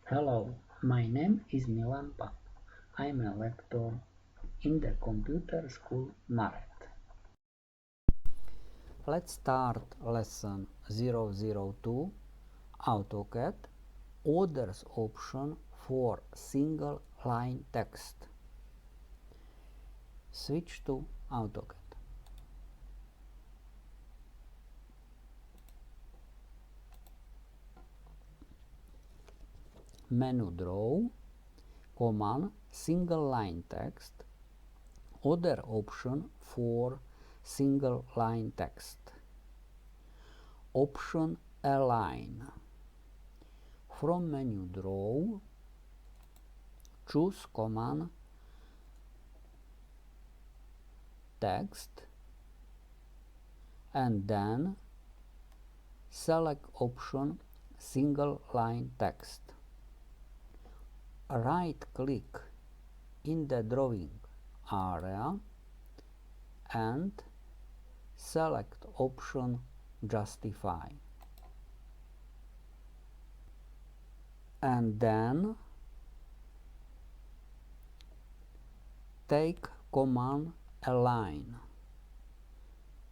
Hello, my name is Milan Pap. I am a lecturer in the computer school Maret. Let's start lesson 002 AutoCAD Orders option for single line text. Switch to AutoCAD. Menu Draw, Command Single line text, Order option for single line text. Option Align. From menu Draw, choose command Text and then select option Single line text. Right-click in the drawing area and select option Justify. And then take command Align.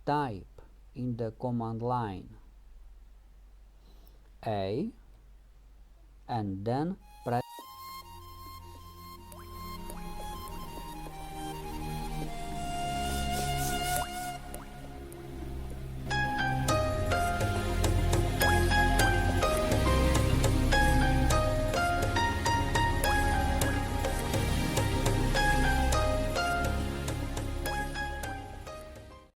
Type in the command line A and then